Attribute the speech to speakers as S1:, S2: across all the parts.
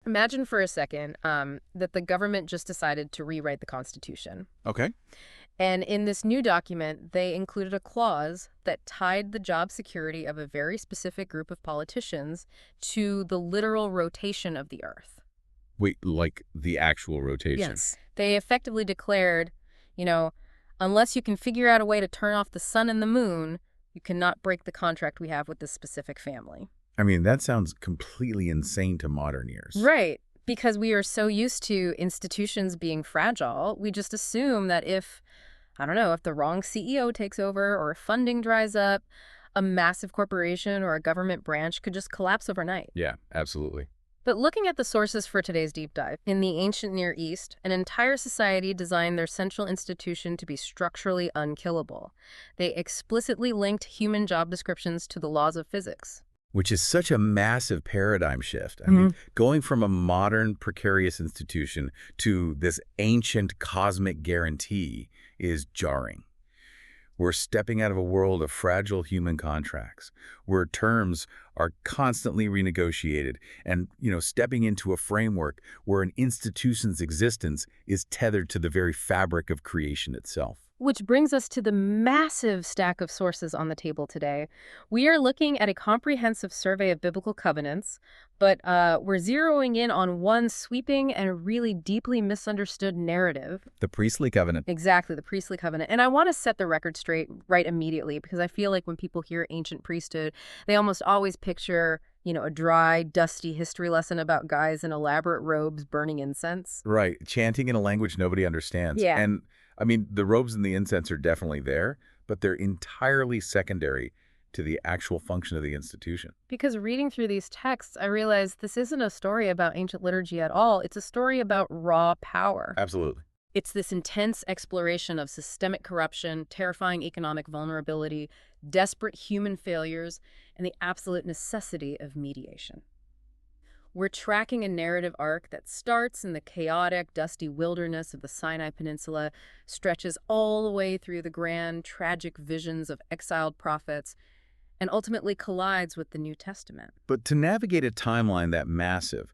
S1: Imagine for a second that the government just decided to rewrite the Constitution.
S2: Okay.
S1: And in this new document, they included a clause that tied the job security of a very specific group of politicians to the literal rotation of the Earth.
S2: Wait, like the actual rotation?
S1: Yes. They effectively declared, you know, unless you can figure out a way to turn off the sun and the moon, you cannot break the contract we have with this specific family.
S2: I mean, that sounds completely insane to modern ears.
S1: Right. Because we are so used to institutions being fragile, we just assume that if the wrong CEO takes over or if funding dries up, a massive corporation or a government branch could just collapse overnight.
S2: Yeah, absolutely.
S1: But looking at the sources for today's deep dive, in the ancient Near East, an entire society designed their central institution to be structurally unkillable. They explicitly linked human job descriptions to the laws of physics.
S2: Which is such a massive paradigm shift. I mean, going from a modern precarious institution to this ancient cosmic guarantee is jarring. We're stepping out of a world of fragile human contracts, where terms are constantly renegotiated and, stepping into a framework where an institution's existence is tethered to the very fabric of creation itself.
S1: Which brings us to the massive stack of sources on the table today. We are looking at a comprehensive survey of biblical covenants, but we're zeroing in on one sweeping and really deeply misunderstood narrative.
S2: The priestly covenant.
S1: Exactly, the priestly covenant. And I want to set the record straight right immediately, because I feel like when people hear ancient priesthood, they almost always picture, a dry, dusty history lesson about guys in elaborate robes burning incense.
S2: Right, chanting in a language nobody understands.
S1: Yeah.
S2: And I mean, the robes and the incense are definitely there, but they're entirely secondary to the actual function of the institution.
S1: Because reading through these texts, I realized this isn't a story about ancient liturgy at all. It's a story about raw power.
S2: Absolutely.
S1: It's this intense exploration of systemic corruption, terrifying economic vulnerability, desperate human failures, and the absolute necessity of mediation. We're tracking a narrative arc that starts in the chaotic, dusty wilderness of the Sinai Peninsula, stretches all the way through the grand, tragic visions of exiled prophets, and ultimately collides with the New Testament.
S2: But to navigate a timeline that massive,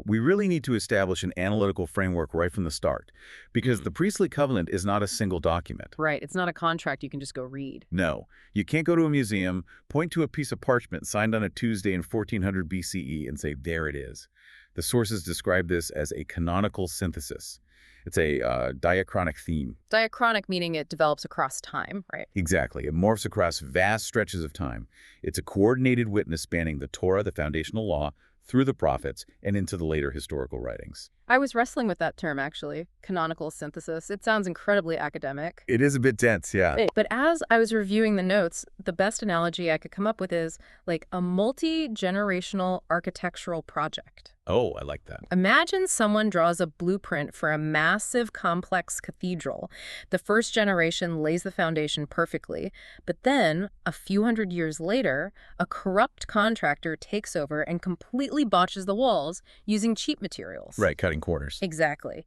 S2: we really need to establish an analytical framework right from the start, because the priestly covenant is not a single document.
S1: Right. It's not a contract you can just go read.
S2: No. You can't go to a museum, point to a piece of parchment signed on a Tuesday in 1400 BCE and say, there it is. The sources describe this as a canonical synthesis. It's a diachronic theme.
S1: Diachronic meaning it develops across time, right?
S2: Exactly. It morphs across vast stretches of time. It's a coordinated witness spanning the Torah, the foundational law, through the prophets, and into the later historical writings.
S1: I was wrestling with that term, actually. Canonical synthesis. It sounds incredibly academic.
S2: It is a bit dense, yeah.
S1: But as I was reviewing the notes, the best analogy I could come up with is like a multi-generational architectural project.
S2: Oh, I like that.
S1: Imagine someone draws a blueprint for a massive, complex cathedral. The first generation lays the foundation perfectly, but then, a few hundred years later, a corrupt contractor takes over and completely botches the walls using cheap materials.
S2: Right, cutting corners.
S1: Exactly.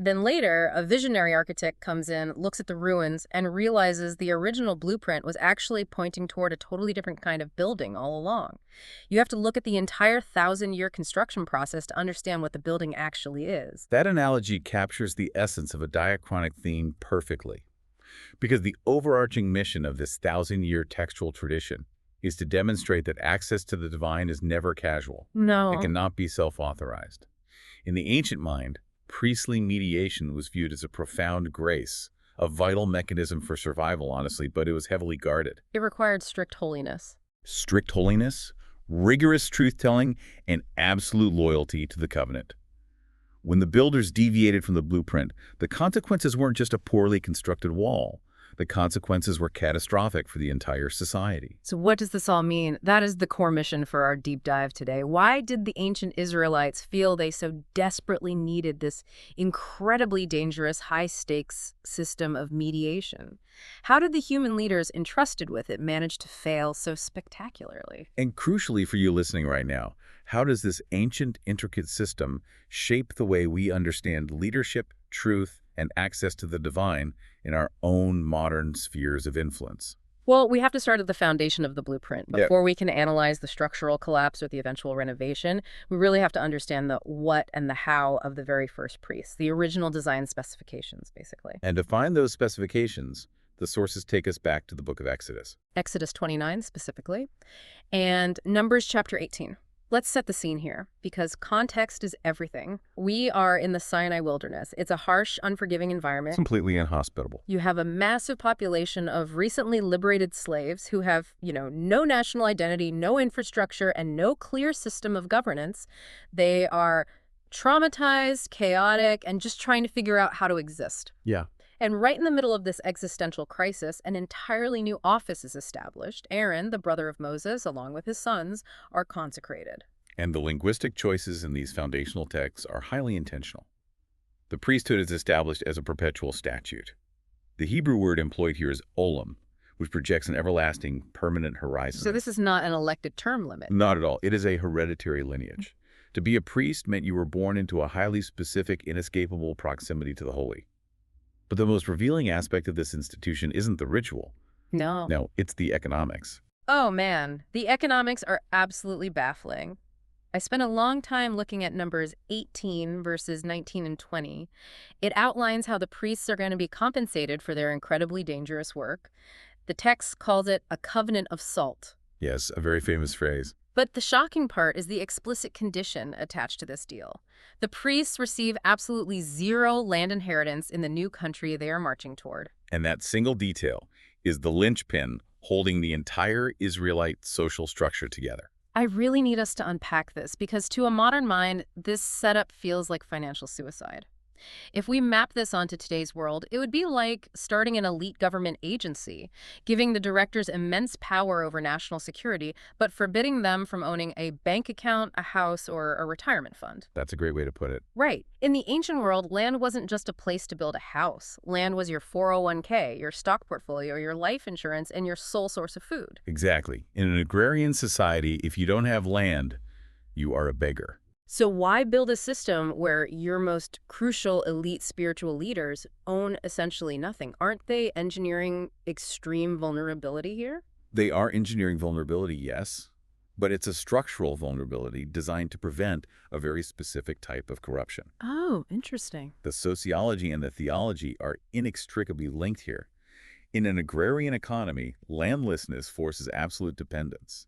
S1: Then later, a visionary architect comes in, looks at the ruins, and realizes the original blueprint was actually pointing toward a totally different kind of building all along. You have to look at the entire 1,000-year construction process to understand what the building actually is.
S2: That analogy captures the essence of a diachronic theme perfectly. Because the overarching mission of this 1,000-year textual tradition is to demonstrate that access to the divine is never casual.
S1: No.
S2: It cannot be self-authorized. In the ancient mind, priestly mediation was viewed as a profound grace, a vital mechanism for survival, honestly, but it was heavily guarded.
S1: It required strict holiness.
S2: Strict holiness, rigorous truth-telling, and absolute loyalty to the covenant. When the builders deviated from the blueprint, the consequences weren't just a poorly constructed wall. The consequences were catastrophic for the entire society.
S1: So what does this all mean? That is the core mission for our deep dive today. Why did the ancient Israelites feel they so desperately needed this incredibly dangerous, high-stakes system of mediation? How did the human leaders entrusted with it manage to fail so spectacularly?
S2: And crucially for you listening right now, how does this ancient, intricate system shape the way we understand leadership, truth, and access to the divine in our own modern spheres of influence?
S1: Well, we have to start at the foundation of the blueprint.
S2: Yeah.
S1: Before we can analyze the structural collapse or the eventual renovation, we really have to understand the what and the how of the very first priests, the original design specifications, basically.
S2: And to find those specifications, the sources take us back to the book of Exodus.
S1: Exodus 29 specifically, and Numbers chapter 18. Let's set the scene here, because context is everything. We are in the Sinai wilderness. It's a harsh, unforgiving environment.
S2: Completely inhospitable.
S1: You have a massive population of recently liberated slaves who have, no national identity, no infrastructure, and no clear system of governance. They are traumatized, chaotic, and just trying to figure out how to exist.
S2: Yeah.
S1: And right in the middle of this existential crisis, an entirely new office is established. Aaron, the brother of Moses, along with his sons, are consecrated.
S2: And the linguistic choices in these foundational texts are highly intentional. The priesthood is established as a perpetual statute. The Hebrew word employed here is olam, which projects an everlasting, permanent horizon.
S1: So this is not an elected term limit.
S2: Not at all. It is a hereditary lineage. To be a priest meant you were born into a highly specific, inescapable proximity to the holy. But the most revealing aspect of this institution isn't the ritual.
S1: No.
S2: No, it's the economics.
S1: Oh, man. The economics are absolutely baffling. I spent a long time looking at Numbers 18 verses 19 and 20. It outlines how the priests are going to be compensated for their incredibly dangerous work. The text calls it a covenant of salt.
S2: Yes, a very famous phrase.
S1: But the shocking part is the explicit condition attached to this deal. The priests receive absolutely zero land inheritance in the new country they are marching toward.
S2: And that single detail is the linchpin holding the entire Israelite social structure together.
S1: I really need us to unpack this because to a modern mind, this setup feels like financial suicide. If we map this onto today's world, it would be like starting an elite government agency, giving the directors immense power over national security, but forbidding them from owning a bank account, a house, or a retirement fund.
S2: That's a great way to put it.
S1: Right. In the ancient world, land wasn't just a place to build a house. Land was your 401k, your stock portfolio, your life insurance, and your sole source of food.
S2: Exactly. In an agrarian society, if you don't have land, you are a beggar.
S1: So why build a system where your most crucial elite spiritual leaders own essentially nothing? Aren't they engineering extreme vulnerability here?
S2: They are engineering vulnerability, yes, but it's a structural vulnerability designed to prevent a very specific type of corruption.
S1: Oh, interesting.
S2: The sociology and the theology are inextricably linked here. In an agrarian economy, landlessness forces absolute dependence.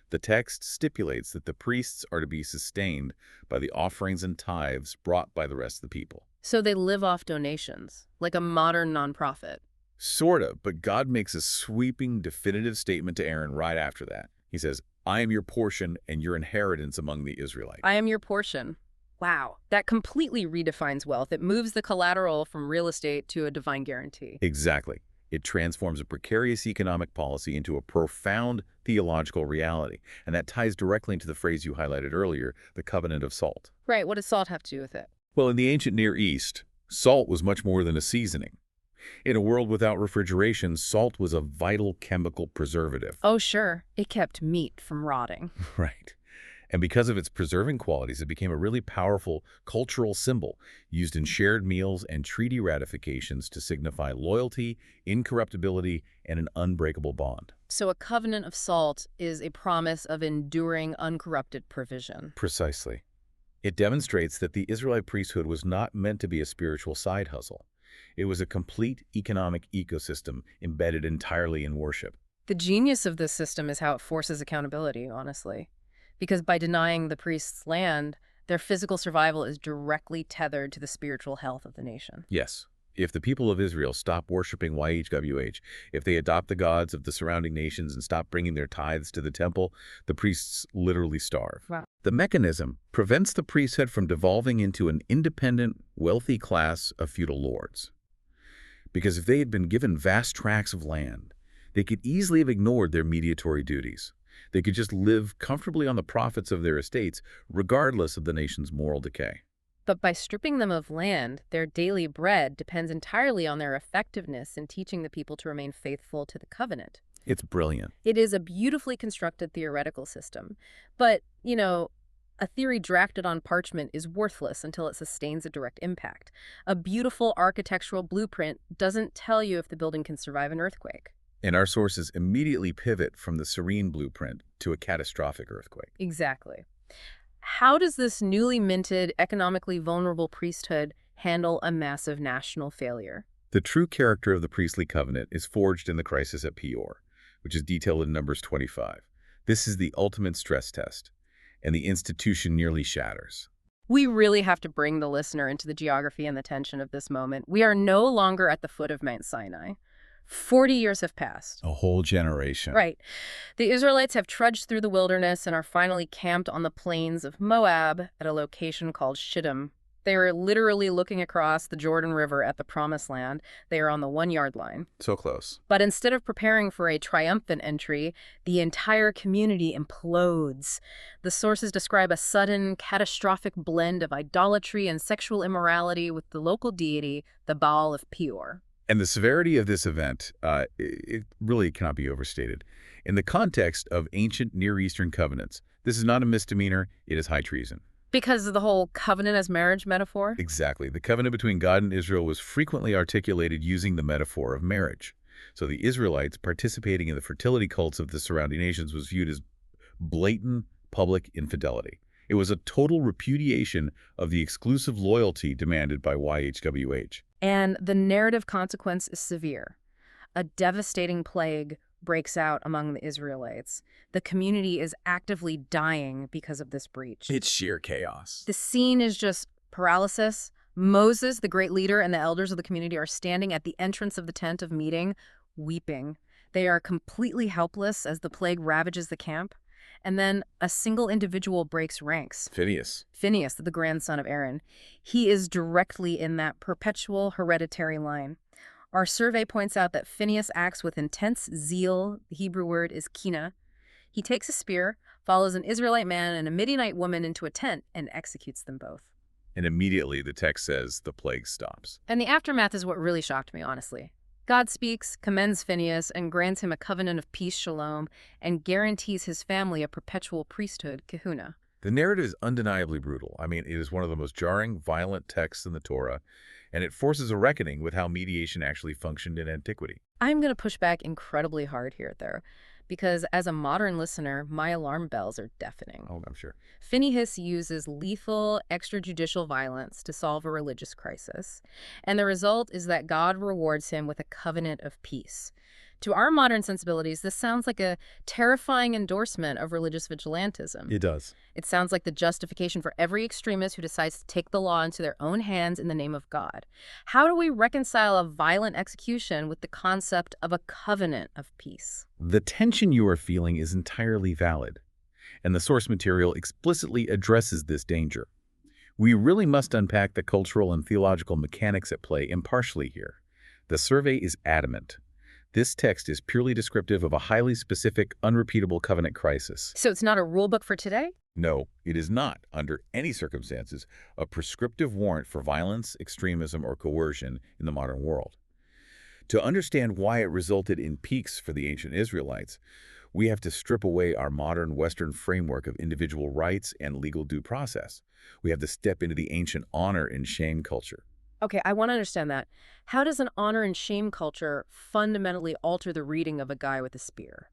S2: The text stipulates that the priests are to be sustained by the offerings and tithes brought by the rest of the people.
S1: So they live off donations, like a modern nonprofit.
S2: Sort of, but God makes a sweeping, definitive statement to Aaron right after that. He says, I am your portion and your inheritance among the Israelites.
S1: I am your portion. Wow, that completely redefines wealth. It moves the collateral from real estate to a divine guarantee.
S2: Exactly. It transforms a precarious economic policy into a profound theological reality. And that ties directly into the phrase you highlighted earlier, the covenant of salt.
S1: Right, what does salt have to do with it?
S2: Well, in the ancient Near East, salt was much more than a seasoning. In a world without refrigeration, salt was a vital chemical preservative.
S1: Oh, sure. It kept meat from rotting.
S2: Right. And because of its preserving qualities, it became a really powerful cultural symbol used in shared meals and treaty ratifications to signify loyalty, incorruptibility, and an unbreakable bond.
S1: So a covenant of salt is a promise of enduring, uncorrupted provision.
S2: Precisely. It demonstrates that the Israelite priesthood was not meant to be a spiritual side hustle. It was a complete economic ecosystem embedded entirely in worship.
S1: The genius of this system is how it forces accountability, honestly. Because by denying the priests land, their physical survival is directly tethered to the spiritual health of the nation.
S2: Yes. If the people of Israel stop worshiping YHWH, if they adopt the gods of the surrounding nations and stop bringing their tithes to the temple, the priests literally starve.
S1: Wow.
S2: The mechanism prevents the priesthood from devolving into an independent, wealthy class of feudal lords. Because if they had been given vast tracts of land, they could easily have ignored their mediatory duties. They could just live comfortably on the profits of their estates, regardless of the nation's moral decay.
S1: But by stripping them of land, their daily bread depends entirely on their effectiveness in teaching the people to remain faithful to the covenant.
S2: It's brilliant.
S1: It is a beautifully constructed theoretical system. But, a theory drafted on parchment is worthless until it sustains a direct impact. A beautiful architectural blueprint doesn't tell you if the building can survive an earthquake.
S2: And our sources immediately pivot from the serene blueprint to a catastrophic earthquake.
S1: Exactly. How does this newly minted, economically vulnerable priesthood handle a massive national failure?
S2: The true character of the priestly covenant is forged in the crisis at Peor, which is detailed in Numbers 25. This is the ultimate stress test, and the institution nearly shatters.
S1: We really have to bring the listener into the geography and the tension of this moment. We are no longer at the foot of Mount Sinai. 40 years have passed.
S2: A whole generation.
S1: Right. The Israelites have trudged through the wilderness and are finally camped on the plains of Moab at a location called Shittim. They are literally looking across the Jordan River at the Promised Land. They are on the 1-yard line.
S2: So close.
S1: But instead of preparing for a triumphant entry, the entire community implodes. The sources describe a sudden, catastrophic blend of idolatry and sexual immorality with the local deity, the Baal of Peor.
S2: And the severity of this event, it really cannot be overstated. In the context of ancient Near Eastern covenants, this is not a misdemeanor, it is high treason.
S1: Because of the whole covenant as marriage metaphor?
S2: Exactly. The covenant between God and Israel was frequently articulated using the metaphor of marriage. So the Israelites participating in the fertility cults of the surrounding nations was viewed as blatant public infidelity. It was a total repudiation of the exclusive loyalty demanded by YHWH.
S1: And the narrative consequence is severe. A devastating plague breaks out among the Israelites. The community is actively dying because of this breach.
S2: It's sheer chaos.
S1: The scene is just paralysis. Moses, the great leader, and the elders of the community are standing at the entrance of the tent of meeting, weeping. They are completely helpless as the plague ravages the camp. And then a single individual breaks ranks.
S2: Phineas,
S1: the grandson of Aaron. He is directly in that perpetual hereditary line. Our survey points out that Phineas acts with intense zeal. The Hebrew word is kina. He takes a spear, follows an Israelite man and a Midianite woman into a tent, and executes them both.
S2: And immediately the text says the plague stops.
S1: And the aftermath is what really shocked me, honestly. God speaks, commends Phineas, and grants him a covenant of peace, shalom, and guarantees his family a perpetual priesthood, kahuna.
S2: The narrative is undeniably brutal. I mean, it is one of the most jarring, violent texts in the Torah, and it forces a reckoning with how mediation actually functioned in antiquity.
S1: I'm going to push back incredibly hard here, though, because as a modern listener, my alarm bells are deafening.
S2: Oh, I'm sure.
S1: Phineas uses lethal extrajudicial violence to solve a religious crisis, and the result is that God rewards him with a covenant of peace. To our modern sensibilities, this sounds like a terrifying endorsement of religious vigilantism.
S2: It does.
S1: It sounds like the justification for every extremist who decides to take the law into their own hands in the name of God. How do we reconcile a violent execution with the concept of a covenant of peace?
S2: The tension you are feeling is entirely valid, and the source material explicitly addresses this danger. We really must unpack the cultural and theological mechanics at play impartially here. The survey is adamant. This text is purely descriptive of a highly specific, unrepeatable covenant crisis.
S1: So it's not a rule book for today?
S2: No, it is not, under any circumstances, a prescriptive warrant for violence, extremism, or coercion in the modern world. To understand why it resulted in peaks for the ancient Israelites, we have to strip away our modern Western framework of individual rights and legal due process. We have to step into the ancient honor and shame culture.
S1: Okay, I want to understand that. How does an honor and shame culture fundamentally alter the reading of a guy with a spear?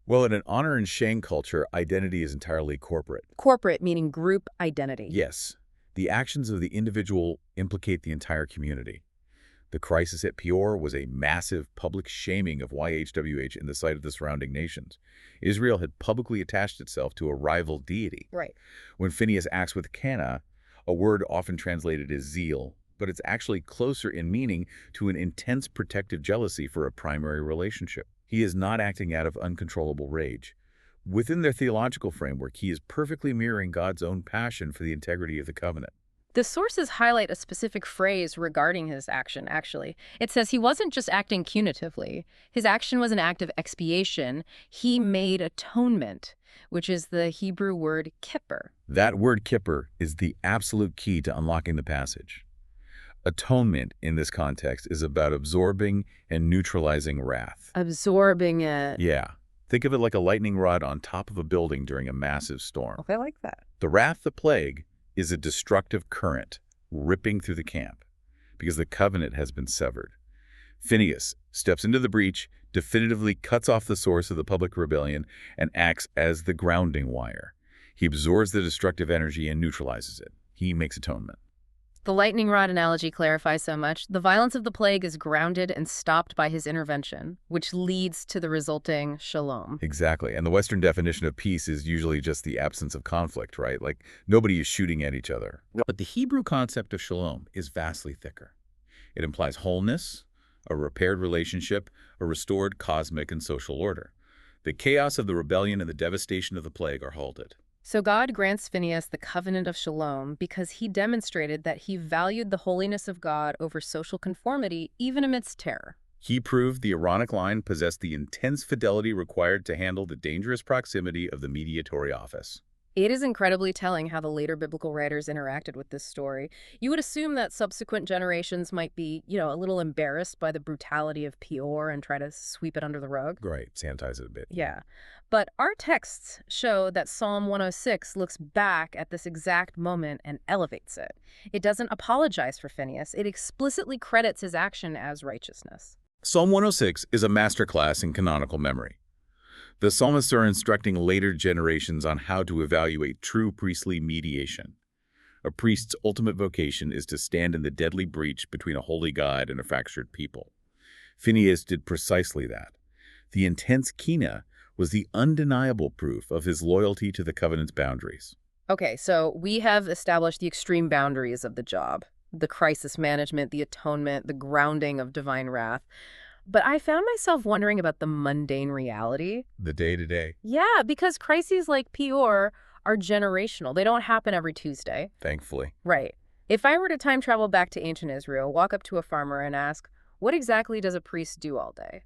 S2: Well, in an honor and shame culture, identity is entirely corporate.
S1: Corporate meaning group identity.
S2: Yes, the actions of the individual implicate the entire community. The crisis at Peor was a massive public shaming of YHWH in the sight of the surrounding nations. Israel had publicly attached itself to a rival deity.
S1: Right.
S2: When Phineas acts with Cana, a word often translated as zeal, but it's actually closer in meaning to an intense protective jealousy for a primary relationship. He is not acting out of uncontrollable rage. Within their theological framework, he is perfectly mirroring God's own passion for the integrity of the covenant.
S1: The sources highlight a specific phrase regarding his action, actually. It says he wasn't just acting punitively. His action was an act of expiation. He made atonement, which is the Hebrew word kippur.
S2: That word kippur is the absolute key to unlocking the passage. Atonement in this context is about absorbing and neutralizing wrath.
S1: Absorbing it.
S2: Yeah. Think of it like a lightning rod on top of a building during a massive storm.
S1: Okay, I like that.
S2: The wrath, the plague, is a destructive current ripping through the camp because the covenant has been severed. Phineas steps into the breach, definitively cuts off the source of the public rebellion and acts as the grounding wire. He absorbs the destructive energy and neutralizes it. He makes atonement.
S1: The lightning rod analogy clarifies so much. The violence of the plague is grounded and stopped by his intervention, which leads to the resulting shalom.
S2: Exactly. And the Western definition of peace is usually just the absence of conflict, right? Like nobody is shooting at each other. But the Hebrew concept of shalom is vastly thicker. It implies wholeness, a repaired relationship, a restored cosmic and social order. The chaos of the rebellion and the devastation of the plague are halted.
S1: So God grants Phinehas the covenant of shalom because he demonstrated that he valued the holiness of God over social conformity even amidst terror.
S2: He proved the Aaronic line possessed the intense fidelity required to handle the dangerous proximity of the mediatory office.
S1: It is incredibly telling how the later biblical writers interacted with this story. You would assume that subsequent generations might be, a little embarrassed by the brutality of Peor and try to sweep it under the rug.
S2: Right, sanitize it a bit.
S1: Yeah. But our texts show that Psalm 106 looks back at this exact moment and elevates it. It doesn't apologize for Phinehas. It explicitly credits his action as righteousness.
S2: Psalm 106 is a masterclass in canonical memory. The psalmists are instructing later generations on how to evaluate true priestly mediation. A priest's ultimate vocation is to stand in the deadly breach between a holy God and a fractured people. Phinehas did precisely that. The intense kina was the undeniable proof of his loyalty to the covenant's boundaries.
S1: Okay, so we have established the extreme boundaries of the job, the crisis management, the atonement, the grounding of divine wrath. But I found myself wondering about the mundane reality.
S2: The day-to-day.
S1: Yeah, because crises like Peor are generational. They don't happen every Tuesday.
S2: Thankfully.
S1: Right. If I were to time travel back to ancient Israel, walk up to a farmer and ask, what exactly does a priest do all day?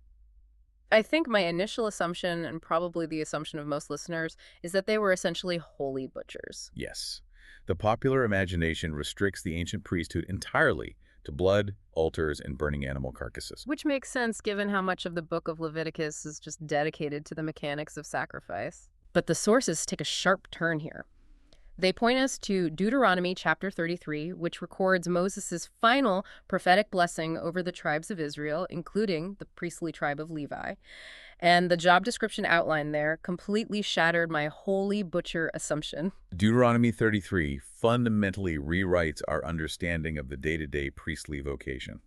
S1: I think my initial assumption, and probably the assumption of most listeners, is that they were essentially holy butchers.
S2: Yes. The popular imagination restricts the ancient priesthood entirely to blood, altars, and burning animal carcasses.
S1: Which makes sense given how much of the book of Leviticus is just dedicated to the mechanics of sacrifice. But the sources take a sharp turn here. They point us to Deuteronomy chapter 33, which records Moses' final prophetic blessing over the tribes of Israel, including the priestly tribe of Levi. And the job description outline there completely shattered my holy butcher assumption.
S2: Deuteronomy 33 fundamentally rewrites our understanding of the day-to-day priestly vocation.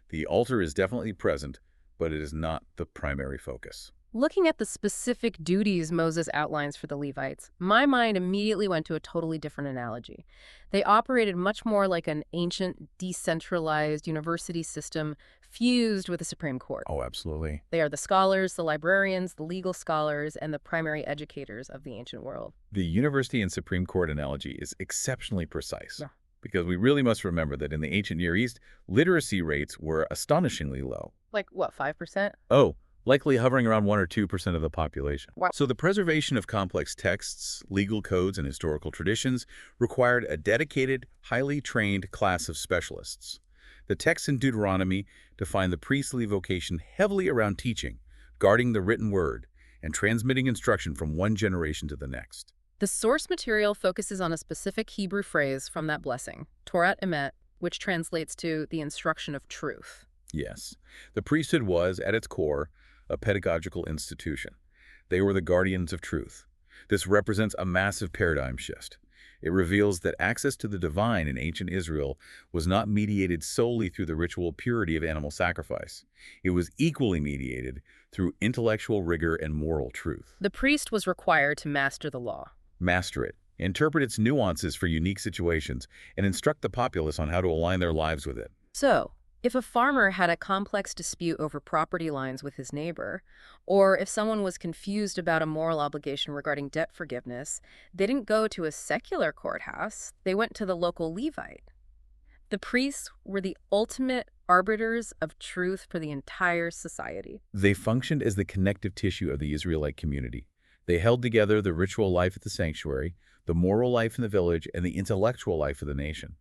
S2: The altar is definitely present, but it is not the primary focus.
S1: Looking at the specific duties Moses outlines for the Levites, my mind immediately went to a totally different analogy. They operated much more like an ancient, decentralized university system fused with the Supreme Court.
S2: Oh, absolutely.
S1: They are the scholars, the librarians, the legal scholars, and the primary educators of the ancient world.
S2: The university and Supreme Court analogy is exceptionally precise.
S1: Yeah.
S2: Because we really must remember that in the ancient Near East, literacy rates were astonishingly low.
S1: Like, what, 5%?
S2: Oh, likely hovering around 1 or 2% of the population.
S1: Wow.
S2: So the preservation of complex texts, legal codes, and historical traditions required a dedicated, highly trained class of specialists. The texts in Deuteronomy define the priestly vocation heavily around teaching, guarding the written word, and transmitting instruction from one generation to the next.
S1: The source material focuses on a specific Hebrew phrase from that blessing, Torat Emet, which translates to the instruction of truth.
S2: Yes, the priesthood was, at its core, a pedagogical institution. They were the guardians of truth. This represents a massive paradigm shift. It reveals that access to the divine in ancient Israel was not mediated solely through the ritual purity of animal sacrifice. It was equally mediated through intellectual rigor and moral truth.
S1: The priest was required to master the law.
S2: Master it, interpret its nuances for unique situations, and instruct the populace on how to align their lives with it.
S1: So, if a farmer had a complex dispute over property lines with his neighbor, or if someone was confused about a moral obligation regarding debt forgiveness, they didn't go to a secular courthouse, they went to the local Levite. The priests were the ultimate arbiters of truth for the entire society.
S2: They functioned as the connective tissue of the Israelite community. They held together the ritual life at the sanctuary, the moral life in the village, and the intellectual life of the nation.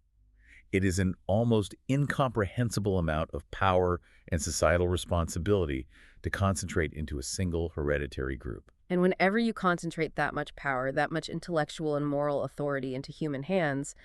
S2: It is an almost incomprehensible amount of power and societal responsibility to concentrate into a single hereditary group.
S1: And whenever you concentrate that much power, that much intellectual and moral authority into human hands,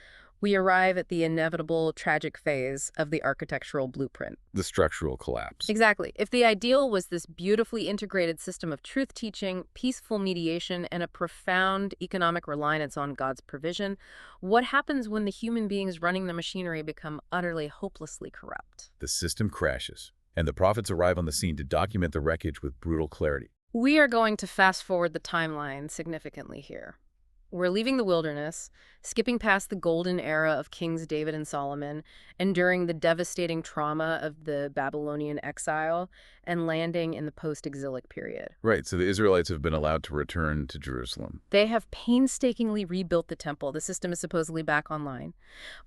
S1: We arrive at the inevitable tragic phase of the architectural blueprint.
S2: The structural collapse.
S1: Exactly. If the ideal was this beautifully integrated system of truth teaching, peaceful mediation, and a profound economic reliance on God's provision, what happens when the human beings running the machinery become utterly, hopelessly corrupt?
S2: The system crashes, and the prophets arrive on the scene to document the wreckage with brutal clarity.
S1: We are going to fast forward the timeline significantly here. We're leaving the wilderness, skipping past the golden era of Kings David and Solomon, enduring the devastating trauma of the Babylonian exile, and landing in the post-exilic period.
S2: Right, so the Israelites have been allowed to return to Jerusalem.
S1: They have painstakingly rebuilt the temple. The system is supposedly back online.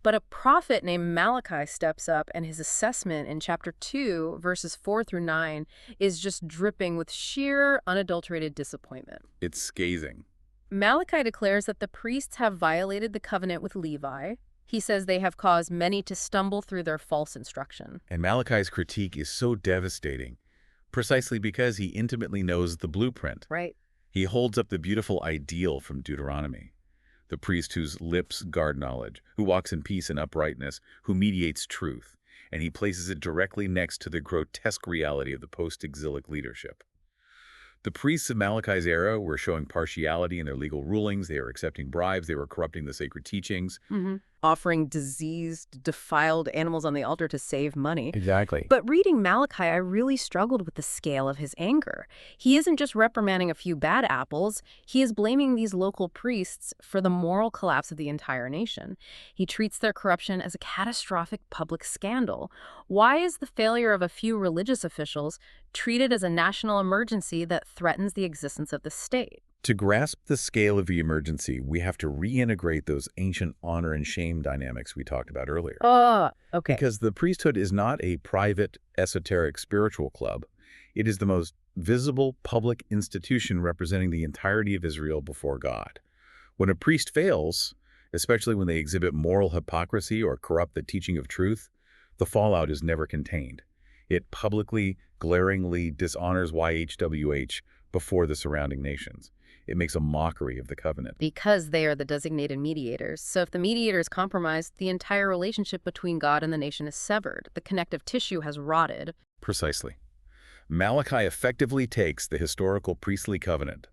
S1: But a prophet named Malachi steps up, and his assessment in chapter 2, verses 4 through 9, is just dripping with sheer, unadulterated disappointment.
S2: It's scathing.
S1: Malachi declares that the priests have violated the covenant with Levi. He says they have caused many to stumble through their false instruction.
S2: And Malachi's critique is so devastating, precisely because he intimately knows the blueprint.
S1: Right.
S2: He holds up the beautiful ideal from Deuteronomy, the priest whose lips guard knowledge, who walks in peace and uprightness, who mediates truth, and he places it directly next to the grotesque reality of the post-exilic leadership. The priests of Malachi's era were showing partiality in their legal rulings. They were accepting bribes. They were corrupting the sacred teachings.
S1: Offering diseased, defiled animals on the altar to save money.
S2: Exactly.
S1: But reading Malachi, I really struggled with the scale of his anger. He isn't just reprimanding a few bad apples. He is blaming these local priests for the moral collapse of the entire nation. He treats their corruption as a catastrophic public scandal. Why is the failure of a few religious officials treated as a national emergency that threatens the existence of the state?
S2: To grasp the scale of the emergency, we have to reintegrate those ancient honor and shame dynamics we talked about earlier.
S1: Oh, okay.
S2: Because the priesthood is not a private, esoteric spiritual club. It is the most visible public institution representing the entirety of Israel before God. When a priest fails, especially when they exhibit moral hypocrisy or corrupt the teaching of truth, the fallout is never contained. It publicly, glaringly dishonors YHWH before the surrounding nations. It makes a mockery of the covenant.
S1: Because they are the designated mediators. So if the mediator is compromised, the entire relationship between God and the nation is severed. The connective tissue has rotted.
S2: Precisely. Malachi effectively takes the historical priestly covenant,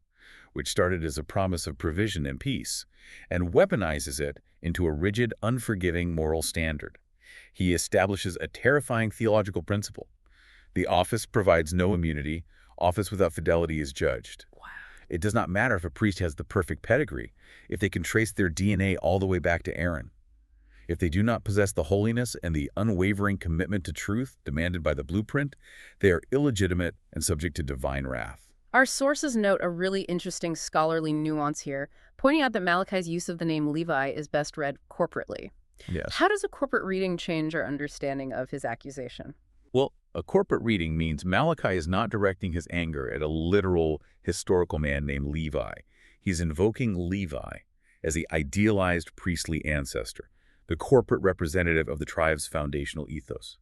S2: which started as a promise of provision and peace, and weaponizes it into a rigid, unforgiving moral standard. He establishes a terrifying theological principle. The office provides no immunity. Office without fidelity is judged.
S1: Wow.
S2: It does not matter if a priest has the perfect pedigree, if they can trace their DNA all the way back to Aaron. If they do not possess the holiness and the unwavering commitment to truth demanded by the blueprint, they are illegitimate and subject to divine wrath.
S1: Our sources note a really interesting scholarly nuance here, pointing out that Malachi's use of the name Levi is best read corporately.
S2: Yes.
S1: How does a corporate reading change our understanding of his accusation?
S2: Well, a corporate reading means Malachi is not directing his anger at a literal historical man named Levi. He's invoking Levi as the idealized priestly ancestor, the corporate representative of the tribe's foundational ethos.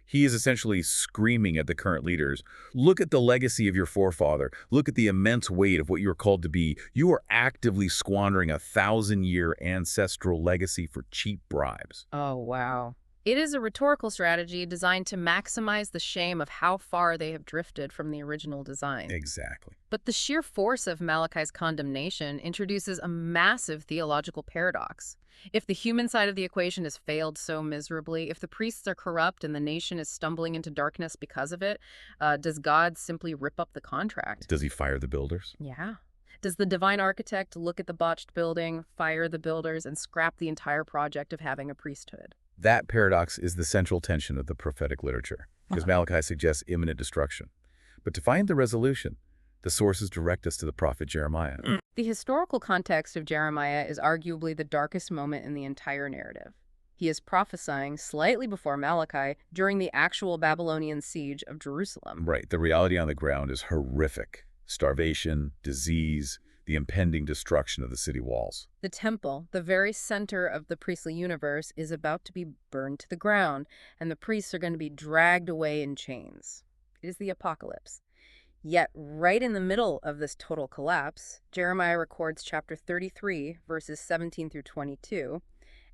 S2: He is essentially screaming at the current leaders, look at the legacy of your forefather. Look at the immense weight of what you are called to be. You are actively squandering a 1,000-year ancestral legacy for cheap bribes.
S1: Oh, wow. It is a rhetorical strategy designed to maximize the shame of how far they have drifted from the original design.
S2: Exactly.
S1: But the sheer force of Malachi's condemnation introduces a massive theological paradox. If the human side of the equation has failed so miserably, if the priests are corrupt and the nation is stumbling into darkness because of it, does God simply rip up the contract?
S2: Does he fire the builders?
S1: Yeah. Does the divine architect look at the botched building, fire the builders, and scrap the entire project of having a priesthood?
S2: That paradox is the central tension of the prophetic literature, because Malachi suggests imminent destruction. But to find the resolution, the sources direct us to the prophet Jeremiah.
S1: The historical context of Jeremiah is arguably the darkest moment in the entire narrative. He is prophesying slightly before Malachi during the actual Babylonian siege of Jerusalem.
S2: Right. The reality on the ground is horrific. Starvation, disease, the impending destruction of the city walls.
S1: The temple, the very center of the priestly universe, is about to be burned to the ground, and the priests are going to be dragged away in chains. It is the apocalypse. Yet, right in the middle of this total collapse, Jeremiah records chapter 33, verses 17 through 22,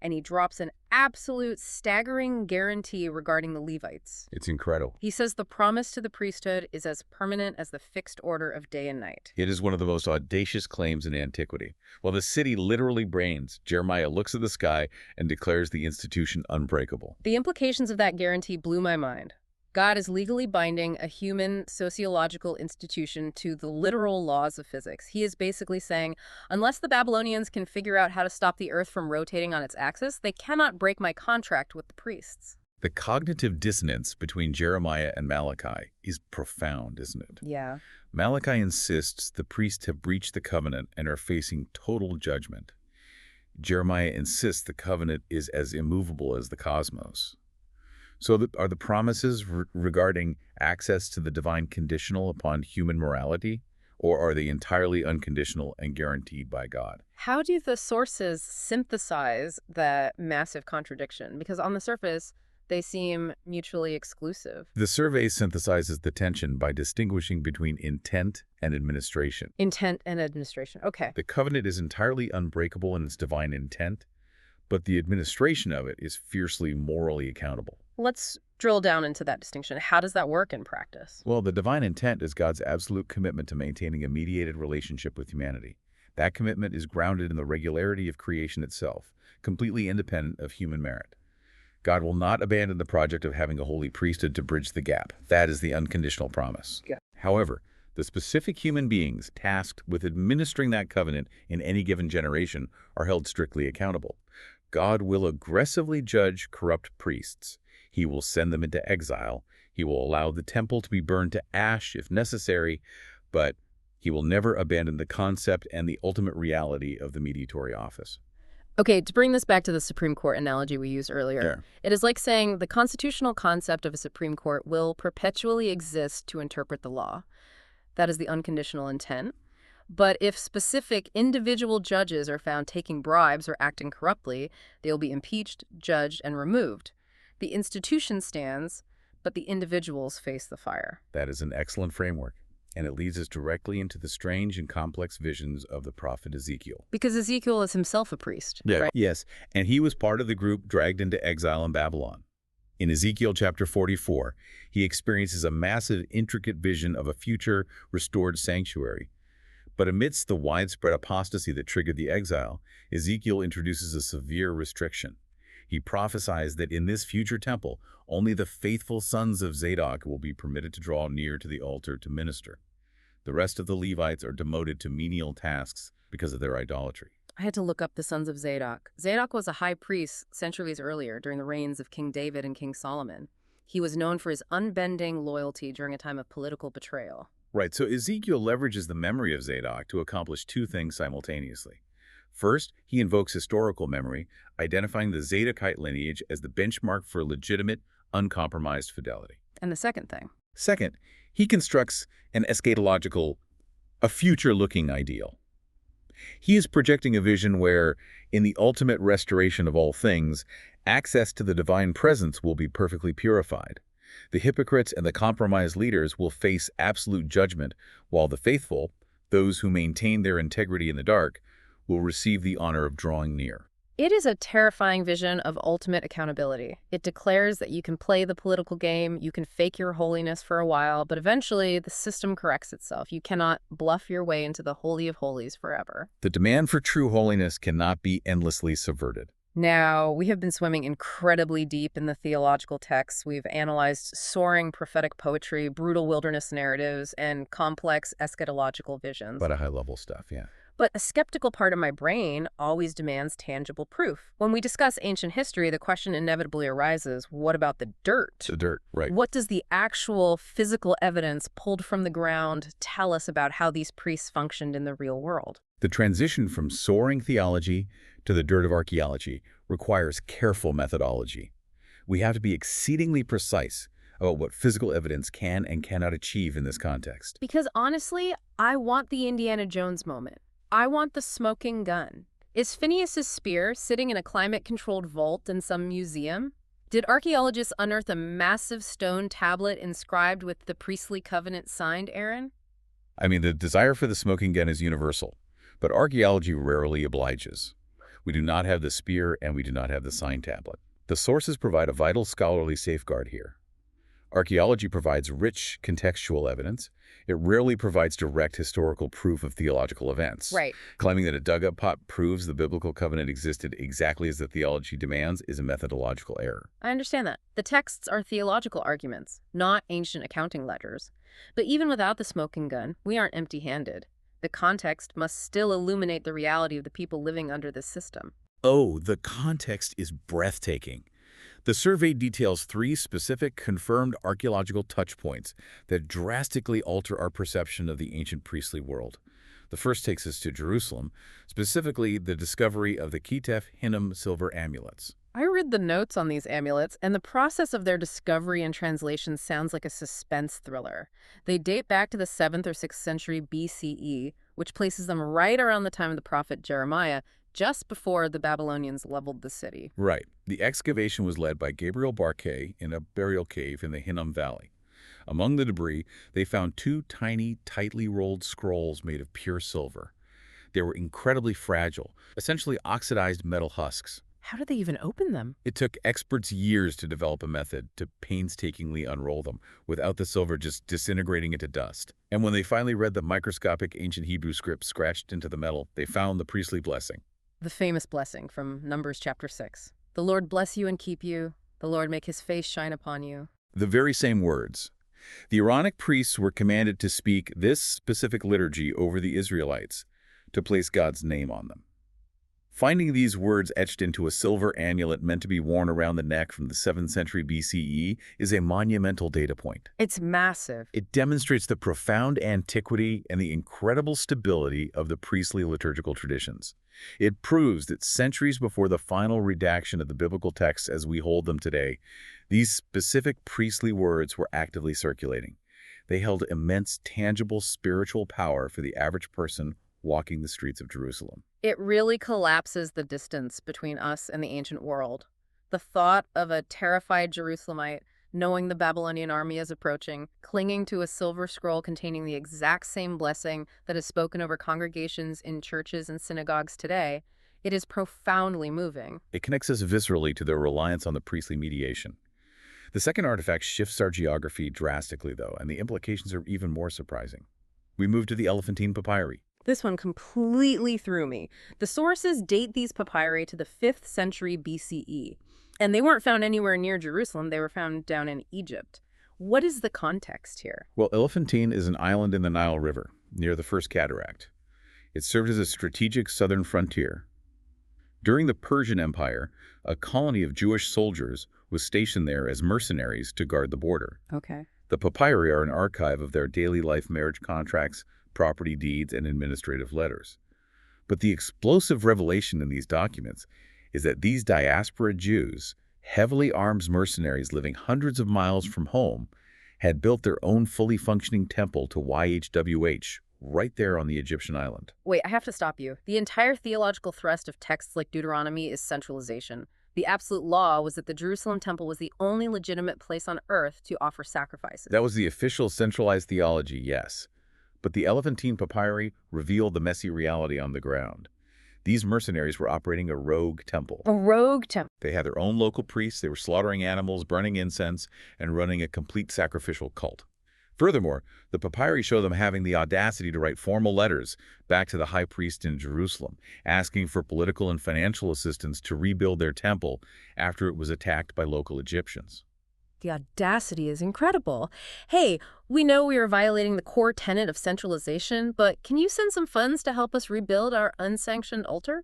S1: and he drops an absolute staggering guarantee regarding the Levites.
S2: It's incredible.
S1: He says the promise to the priesthood is as permanent as the fixed order of day and night.
S2: It is one of the most audacious claims in antiquity. While the city literally reigns, Jeremiah looks at the sky and declares the institution unbreakable.
S1: The implications of that guarantee blew my mind. God is legally binding a human sociological institution to the literal laws of physics. He is basically saying, unless the Babylonians can figure out how to stop the earth from rotating on its axis, they cannot break my contract with the priests.
S2: The cognitive dissonance between Jeremiah and Malachi is profound, isn't it?
S1: Yeah.
S2: Malachi insists the priests have breached the covenant and are facing total judgment. Jeremiah insists the covenant is as immovable as the cosmos. So are the promises regarding access to the divine conditional upon human morality, or are they entirely unconditional and guaranteed by God?
S1: How do the sources synthesize that massive contradiction? Because on the surface, they seem mutually exclusive.
S2: The survey synthesizes the tension by distinguishing between intent and administration.
S1: Intent and administration. Okay.
S2: The covenant is entirely unbreakable in its divine intent, but the administration of it is fiercely morally accountable.
S1: Let's drill down into that distinction. How does that work in practice?
S2: Well, the divine intent is God's absolute commitment to maintaining a mediated relationship with humanity. That commitment is grounded in the regularity of creation itself, completely independent of human merit. God will not abandon the project of having a holy priesthood to bridge the gap. That is the unconditional promise.
S1: Yeah.
S2: However, the specific human beings tasked with administering that covenant in any given generation are held strictly accountable. God will aggressively judge corrupt priests. He will send them into exile. He will allow the temple to be burned to ash if necessary, but he will never abandon the concept and the ultimate reality of the mediatory office.
S1: Okay, to bring this back to the Supreme Court analogy we used earlier, It is like saying the constitutional concept of a Supreme Court will perpetually exist to interpret the law. That is the unconditional intent. But if specific individual judges are found taking bribes or acting corruptly, they will be impeached, judged, and removed. The institution stands, but the individuals face the fire.
S2: That is an excellent framework, and it leads us directly into the strange and complex visions of the prophet Ezekiel.
S1: Because Ezekiel is himself a priest, right?
S2: Yes, and he was part of the group dragged into exile in Babylon. In Ezekiel chapter 44, he experiences a massive, intricate vision of a future restored sanctuary. But amidst the widespread apostasy that triggered the exile, Ezekiel introduces a severe restriction. He prophesies that in this future temple, only the faithful sons of Zadok will be permitted to draw near to the altar to minister. The rest of the Levites are demoted to menial tasks because of their idolatry.
S1: I had to look up the sons of Zadok. Zadok was a high priest centuries earlier during the reigns of King David and King Solomon. He was known for his unbending loyalty during a time of political betrayal.
S2: Right, so Ezekiel leverages the memory of Zadok to accomplish two things simultaneously. First, he invokes historical memory, identifying the Zadokite lineage as the benchmark for legitimate, uncompromised fidelity.
S1: And the second thing?
S2: Second, he constructs an eschatological, a future-looking ideal. He is projecting a vision where, in the ultimate restoration of all things, access to the divine presence will be perfectly purified. The hypocrites and the compromised leaders will face absolute judgment, while the faithful, those who maintain their integrity in the dark, will receive the honor of drawing near.
S1: It is a terrifying vision of ultimate accountability. It declares that you can play the political game, you can fake your holiness for a while, but eventually the system corrects itself. You cannot bluff your way into the Holy of Holies forever.
S2: The demand for true holiness cannot be endlessly subverted.
S1: Now, we have been swimming incredibly deep in the theological texts. We've analyzed soaring prophetic poetry, brutal wilderness narratives, and complex eschatological visions.
S2: But a high-level stuff, yeah.
S1: But a skeptical part of my brain always demands tangible proof. When we discuss ancient history, the question inevitably arises, what about the dirt?
S2: The dirt, right.
S1: What does the actual physical evidence pulled from the ground tell us about how these priests functioned in the real world?
S2: The transition from soaring theology to the dirt of archaeology requires careful methodology. We have to be exceedingly precise about what physical evidence can and cannot achieve in this context.
S1: Because honestly, I want the Indiana Jones moment. I want the smoking gun. Is Phineas's spear sitting in a climate-controlled vault in some museum? Did archaeologists unearth a massive stone tablet inscribed with the priestly covenant signed, Aaron?
S2: I mean, the desire for the smoking gun is universal, but archaeology rarely obliges. We do not have the spear, and we do not have the sign tablet. The sources provide a vital scholarly safeguard here. Archaeology provides rich contextual evidence. It rarely provides direct historical proof of theological events.
S1: Right.
S2: Claiming that a dug-up pot proves the biblical covenant existed exactly as the theology demands is a methodological error.
S1: I understand that. The texts are theological arguments, not ancient accounting ledgers. But even without the smoking gun, we aren't empty-handed. The context must still illuminate the reality of the people living under this system.
S2: Oh, the context is breathtaking. The survey details 3 specific confirmed archaeological touchpoints that drastically alter our perception of the ancient priestly world. The first takes us to Jerusalem, specifically the discovery of the Ketef Hinnom silver amulets.
S1: I read the notes on these amulets, and the process of their discovery and translation sounds like a suspense thriller. They date back to the 7th or 6th century BCE, which places them right around the time of the prophet Jeremiah, just before the Babylonians leveled the city.
S2: Right. The excavation was led by Gabriel Barkay in a burial cave in the Hinnom Valley. Among the debris, they found 2 tiny, tightly rolled scrolls made of pure silver. They were incredibly fragile, essentially oxidized metal husks.
S1: How did they even open them?
S2: It took experts years to develop a method to painstakingly unroll them without the silver just disintegrating into dust. And when they finally read the microscopic ancient Hebrew script scratched into the metal, they found the priestly blessing.
S1: The famous blessing from Numbers chapter 6. The Lord bless you and keep you. The Lord make his face shine upon you.
S2: The very same words. The Aaronic priests were commanded to speak this specific liturgy over the Israelites, to place God's name on them. Finding these words etched into a silver amulet meant to be worn around the neck from the 7th century BCE is a monumental data point.
S1: It's massive.
S2: It demonstrates the profound antiquity and the incredible stability of the priestly liturgical traditions. It proves that centuries before the final redaction of the biblical texts as we hold them today, these specific priestly words were actively circulating. They held immense, tangible spiritual power for the average person walking the streets of Jerusalem.
S1: It really collapses the distance between us and the ancient world. The thought of a terrified Jerusalemite knowing the Babylonian army is approaching, clinging to a silver scroll containing the exact same blessing that is spoken over congregations in churches and synagogues today, it is profoundly moving.
S2: It connects us viscerally to their reliance on the priestly mediation. The second artifact shifts our geography drastically, though, and the implications are even more surprising. We move to the Elephantine papyri.
S1: This one completely threw me. The sources date these papyri to the 5th century BCE, and they weren't found anywhere near Jerusalem. They were found down in Egypt. What is the context here?
S2: Well, Elephantine is an island in the Nile River, near the First Cataract. It served as a strategic southern frontier. During the Persian Empire, a colony of Jewish soldiers was stationed there as mercenaries to guard the border.
S1: Okay.
S2: The papyri are an archive of their daily life marriage contracts, property deeds, and administrative letters. But the explosive revelation in these documents is that these diaspora Jews, heavily armed mercenaries living hundreds of miles from home, had built their own fully functioning temple to YHWH right there on the Egyptian island.
S1: Wait, I have to stop you. The entire theological thrust of texts like Deuteronomy is centralization. The absolute law was that the Jerusalem temple was the only legitimate place on earth to offer sacrifices.
S2: That was the official centralized theology, yes. But the Elephantine papyri revealed the messy reality on the ground. These mercenaries were operating a rogue temple.
S1: A rogue temple.
S2: They had their own local priests, they were slaughtering animals, burning incense, and running a complete sacrificial cult. Furthermore, the papyri show them having the audacity to write formal letters back to the high priest in Jerusalem, asking for political and financial assistance to rebuild their temple after it was attacked by local Egyptians.
S1: The audacity is incredible. Hey, we know we are violating the core tenet of centralization, but can you send some funds to help us rebuild our unsanctioned altar?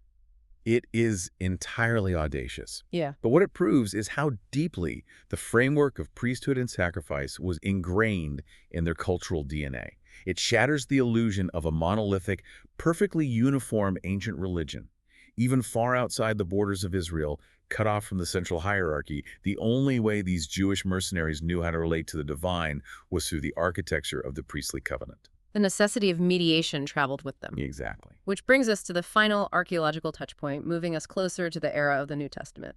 S2: It is entirely audacious.
S1: Yeah.
S2: But what it proves is how deeply the framework of priesthood and sacrifice was ingrained in their cultural DNA. It shatters the illusion of a monolithic, perfectly uniform ancient religion. Even far outside the borders of Israel, cut off from the central hierarchy, the only way these Jewish mercenaries knew how to relate to the divine was through the architecture of the priestly covenant.
S1: The necessity of mediation traveled with them.
S2: Exactly.
S1: Which brings us to the final archaeological touchpoint, moving us closer to the era of the New Testament,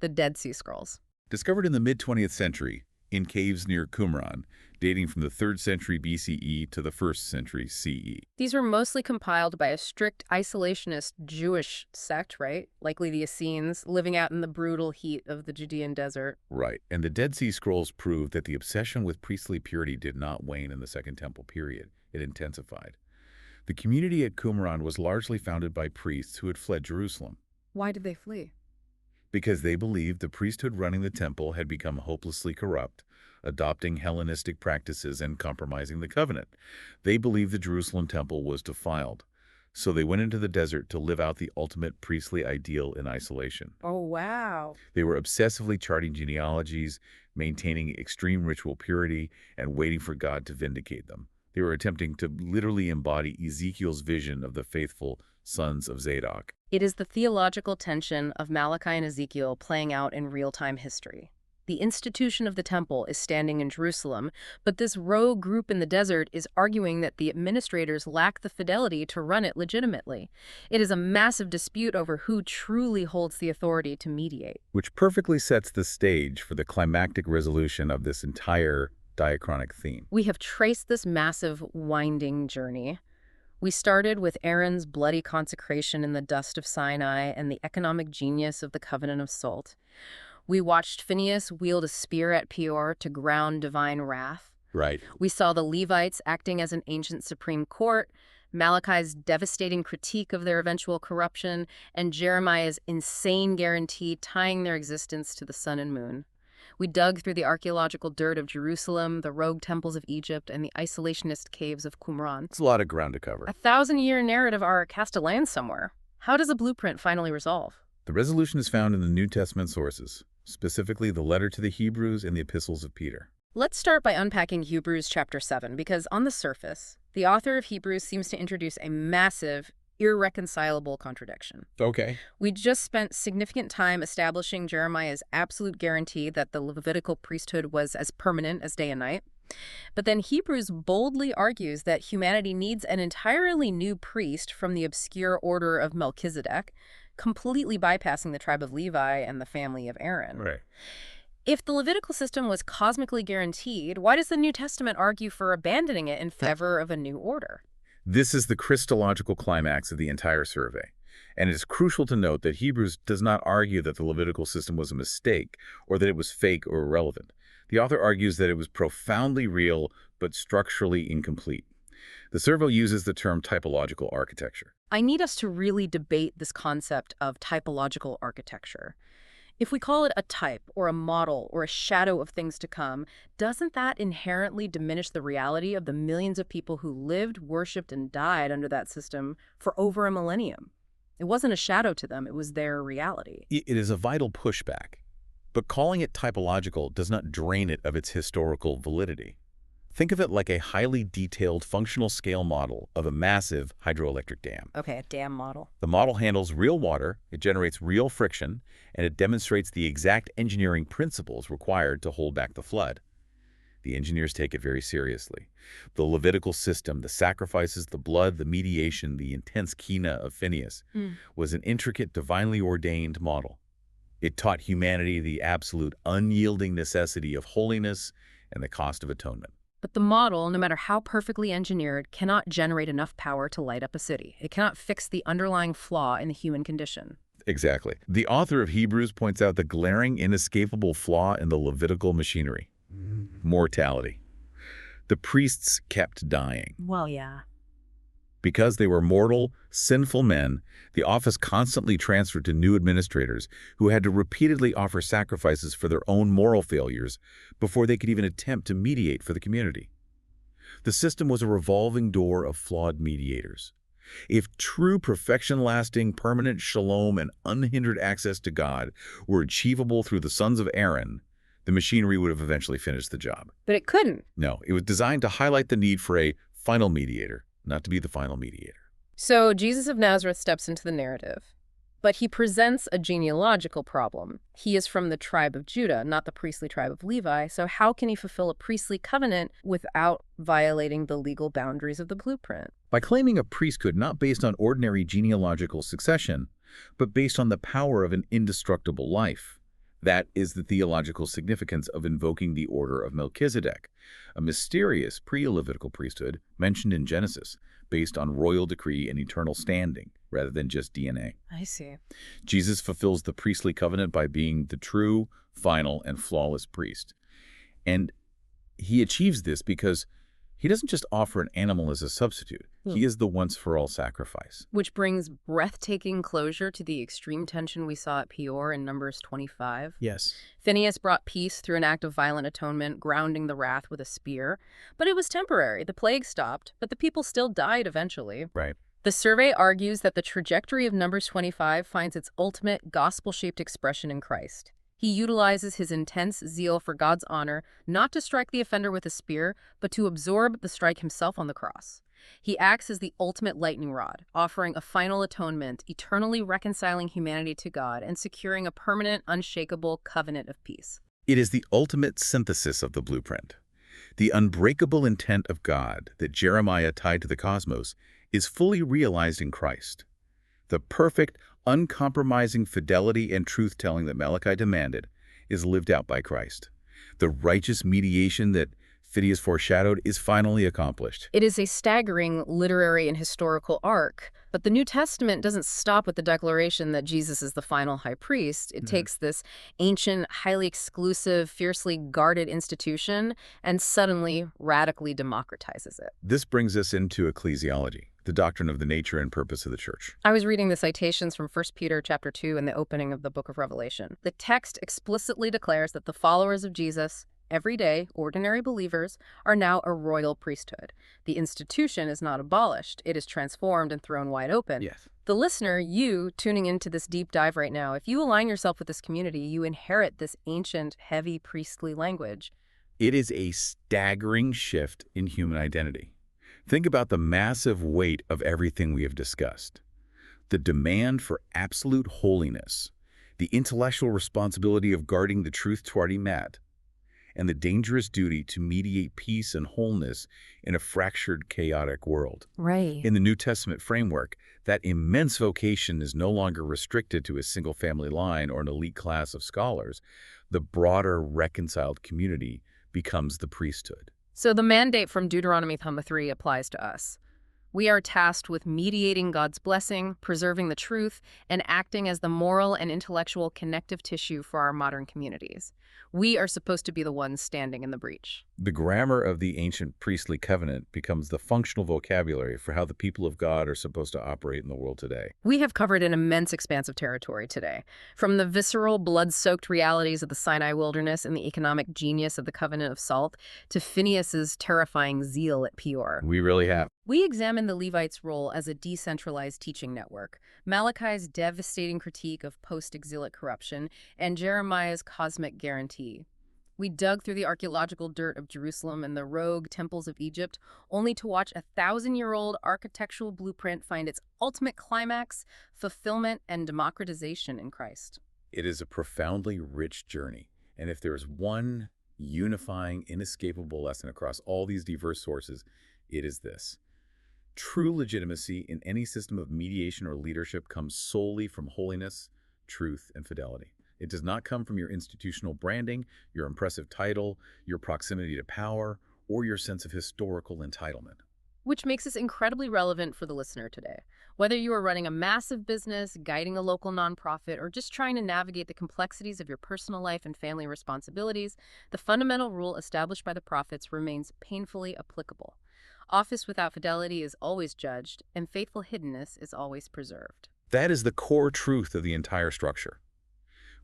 S1: the Dead Sea Scrolls.
S2: Discovered in the mid-20th century, in caves near Qumran, dating from the 3rd century BCE to the 1st century CE.
S1: These were mostly compiled by a strict isolationist Jewish sect, right? Likely the Essenes, living out in the brutal heat of the Judean desert.
S2: Right, and the Dead Sea Scrolls prove that the obsession with priestly purity did not wane in the Second Temple period. It intensified. The community at Qumran was largely founded by priests who had fled Jerusalem
S1: Why did they flee?
S2: because they believed the priesthood running the temple had become hopelessly corrupt, adopting Hellenistic practices and compromising the covenant. They believed the Jerusalem temple was defiled, so they went into the desert to live out the ultimate priestly ideal in isolation.
S1: Oh, wow.
S2: They were obsessively charting genealogies, maintaining extreme ritual purity, and waiting for God to vindicate them. They were attempting to literally embody Ezekiel's vision of the faithful sons of Zadok.
S1: It is the theological tension of Malachi and Ezekiel playing out in real-time history. The institution of the temple is standing in Jerusalem, but this rogue group in the desert is arguing that the administrators lack the fidelity to run it legitimately. It is a massive dispute over who truly holds the authority to mediate.
S2: Which perfectly sets the stage for the climactic resolution of this entire diachronic theme.
S1: We have traced this massive, winding journey. We started with Aaron's bloody consecration in the dust of Sinai and the economic genius of the covenant of salt. We watched Phinehas wield a spear at Peor to ground divine wrath.
S2: Right.
S1: We saw the Levites acting as an ancient supreme court, Malachi's devastating critique of their eventual corruption, and Jeremiah's insane guarantee tying their existence to the sun and moon. We dug through the archaeological dirt of Jerusalem, the rogue temples of Egypt, and the isolationist caves of Qumran.
S2: It's a lot of ground to cover.
S1: A 1,000-year narrative arc has to land somewhere. How does a blueprint finally resolve?
S2: The resolution is found in the New Testament sources, specifically the letter to the Hebrews and the epistles of Peter.
S1: Let's start by unpacking Hebrews chapter 7, because on the surface, the author of Hebrews seems to introduce a massive, irreconcilable contradiction.
S2: Okay.
S1: We just spent significant time establishing Jeremiah's absolute guarantee that the Levitical priesthood was as permanent as day and night. But then Hebrews boldly argues that humanity needs an entirely new priest from the obscure order of Melchizedek, completely bypassing the tribe of Levi and the family of Aaron.
S2: Right.
S1: If the Levitical system was cosmically guaranteed, why does the New Testament argue for abandoning it in favor of a new order?
S2: This is the Christological climax of the entire survey. And it is crucial to note that Hebrews does not argue that the Levitical system was a mistake or that it was fake or irrelevant. The author argues that it was profoundly real but structurally incomplete. The survey uses the term typological architecture.
S1: I need us to really debate this concept of typological architecture. If we call it a type or a model or a shadow of things to come, doesn't that inherently diminish the reality of the millions of people who lived, worshipped, and died under that system for over a millennium? It wasn't a shadow to them, it was their reality.
S2: It is a vital pushback, but calling it typological does not drain it of its historical validity. Think of it like a highly detailed functional scale model of a massive hydroelectric dam.
S1: Okay, a dam model.
S2: The model handles real water, it generates real friction, and it demonstrates the exact engineering principles required to hold back the flood. The engineers take it very seriously. The Levitical system, the sacrifices, the blood, the mediation, the intense kina of Phinehas, was an intricate, divinely ordained model. It taught humanity the absolute unyielding necessity of holiness and the cost of atonement.
S1: But the model, no matter how perfectly engineered, cannot generate enough power to light up a city. It cannot fix the underlying flaw in the human condition.
S2: Exactly. The author of Hebrews points out the glaring, inescapable flaw in the Levitical machinery. Mortality. The priests kept dying.
S1: Well, yeah.
S2: Because they were mortal, sinful men, the office constantly transferred to new administrators who had to repeatedly offer sacrifices for their own moral failures before they could even attempt to mediate for the community. The system was a revolving door of flawed mediators. If true perfection-lasting, permanent shalom and unhindered access to God were achievable through the sons of Aaron, the machinery would have eventually finished the job.
S1: But it couldn't.
S2: No, it was designed to highlight the need for a final mediator, not to be the final mediator.
S1: So Jesus of Nazareth steps into the narrative. But he presents a genealogical problem. He is from the tribe of Judah, not the priestly tribe of Levi, so how can he fulfill a priestly covenant without violating the legal boundaries of the blueprint?
S2: By claiming a priesthood not based on ordinary genealogical succession, but based on the power of an indestructible life, That is the theological significance of invoking the order of Melchizedek, a mysterious pre-Levitical priesthood mentioned in Genesis, based on royal decree and eternal standing, rather than just DNA.
S1: I see.
S2: Jesus fulfills the priestly covenant by being the true, final, and flawless priest. And he achieves this because he doesn't just offer an animal as a substitute. He is the once-for-all sacrifice.
S1: Which brings breathtaking closure to the extreme tension we saw at Peor in Numbers 25.
S2: Yes.
S1: Phineas brought peace through an act of violent atonement, grounding the wrath with a spear. But it was temporary. The plague stopped, but the people still died eventually.
S2: Right.
S1: The survey argues that the trajectory of Numbers 25 finds its ultimate gospel-shaped expression in Christ. He utilizes his intense zeal for God's honor not to strike the offender with a spear, but to absorb the strike himself on the cross. He acts as the ultimate lightning rod, offering a final atonement, eternally reconciling humanity to God and securing a permanent, unshakable covenant of peace.
S2: It is the ultimate synthesis of the blueprint. The unbreakable intent of God that Jeremiah tied to the cosmos is fully realized in Christ. The perfect, uncompromising fidelity and truth-telling that Malachi demanded is lived out by Christ. The righteous mediation that Phineas foreshadowed is finally accomplished.
S1: It is a staggering literary and historical arc, but the New Testament doesn't stop with the declaration that Jesus is the final high priest. It takes this ancient, highly exclusive, fiercely guarded institution and suddenly radically democratizes it.
S2: This brings us into ecclesiology, the doctrine of the nature and purpose of the church.
S1: I was reading the citations from 1 Peter chapter 2 in the opening of the book of Revelation. The text explicitly declares that the followers of Jesus, everyday, ordinary believers, are now a royal priesthood. The institution is not abolished. It is transformed and thrown wide open.
S2: Yes.
S1: The listener, you, tuning into this deep dive right now, if you align yourself with this community, you inherit this ancient, heavy priestly language.
S2: It is a staggering shift in human identity. Think about the massive weight of everything we have discussed. The demand for absolute holiness, the intellectual responsibility of guarding the truth already met, and the dangerous duty to mediate peace and wholeness in a fractured, chaotic world.
S1: Right.
S2: In the New Testament framework, that immense vocation is no longer restricted to a single family line or an elite class of scholars. The broader, reconciled community becomes the priesthood.
S1: So the mandate from Deuteronomy 3 applies to us. We are tasked with mediating God's blessing, preserving the truth, and acting as the moral and intellectual connective tissue for our modern communities. We are supposed to be the ones standing in the breach.
S2: The grammar of the ancient priestly covenant becomes the functional vocabulary for how the people of God are supposed to operate in the world today.
S1: We have covered an immense expanse of territory today, from the visceral, blood-soaked realities of the Sinai wilderness and the economic genius of the Covenant of Salt to Phineas's terrifying zeal at Peor.
S2: We really have.
S1: We examine the Levites' role as a decentralized teaching network, Malachi's devastating critique of post-exilic corruption, and Jeremiah's cosmic guarantee. We dug through the archaeological dirt of Jerusalem and the rogue temples of Egypt, only to watch a 1,000-year-old architectural blueprint find its ultimate climax, fulfillment, and democratization in Christ.
S2: It is a profoundly rich journey, and if there is one unifying, inescapable lesson across all these diverse sources, it is this. True legitimacy in any system of mediation or leadership comes solely from holiness, truth, and fidelity. It does not come from your institutional branding, your impressive title, your proximity to power, or your sense of historical entitlement.
S1: Which makes this incredibly relevant for the listener today. Whether you are running a massive business, guiding a local nonprofit, or just trying to navigate the complexities of your personal life and family responsibilities, the fundamental rule established by the prophets remains painfully applicable. Office without fidelity is always judged, and faithful hiddenness is always preserved.
S2: That is the core truth of the entire structure.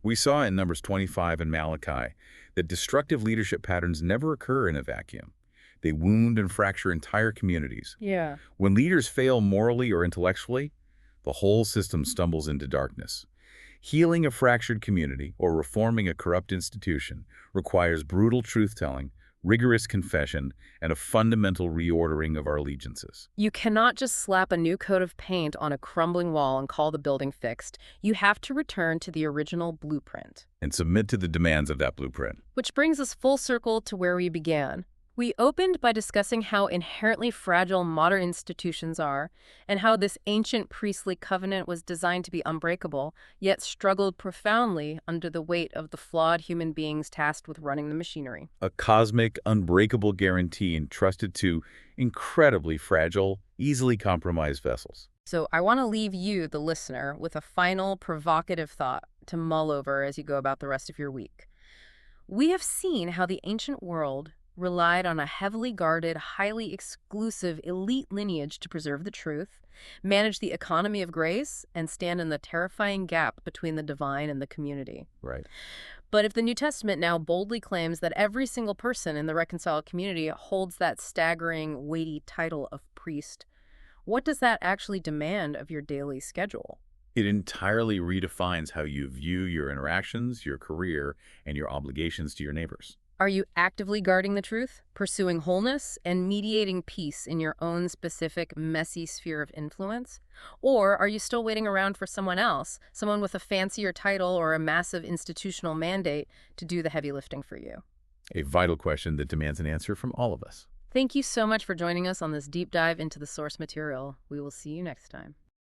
S2: We saw in Numbers 25 and Malachi that destructive leadership patterns never occur in a vacuum. They wound and fracture entire communities.
S1: Yeah.
S2: When leaders fail morally or intellectually, the whole system stumbles into darkness. Healing a fractured community or reforming a corrupt institution requires brutal truth-telling, rigorous confession, and a fundamental reordering of our allegiances.
S1: You cannot just slap a new coat of paint on a crumbling wall and call the building fixed. You have to return to the original blueprint.
S2: And submit to the demands of that blueprint.
S1: Which brings us full circle to where we began. We opened by discussing how inherently fragile modern institutions are, and how this ancient priestly covenant was designed to be unbreakable, yet struggled profoundly under the weight of the flawed human beings tasked with running the machinery.
S2: A cosmic, unbreakable guarantee entrusted to incredibly fragile, easily compromised vessels.
S1: So I want to leave you, the listener, with a final provocative thought to mull over as you go about the rest of your week. We have seen how the ancient world relied on a heavily guarded, highly exclusive elite lineage to preserve the truth, manage the economy of grace, and stand in the terrifying gap between the divine and the community.
S2: Right.
S1: But if the New Testament now boldly claims that every single person in the reconciled community holds that staggering, weighty title of priest, what does that actually demand of your daily schedule?
S2: It entirely redefines how you view your interactions, your career, and your obligations to your neighbors.
S1: Are you actively guarding the truth, pursuing wholeness, and mediating peace in your own specific, messy sphere of influence? Or are you still waiting around for someone else, someone with a fancier title or a massive institutional mandate to do the heavy lifting for you?
S2: A vital question that demands an answer from all of us.
S1: Thank you so much for joining us on this deep dive into the source material. We will see you next time.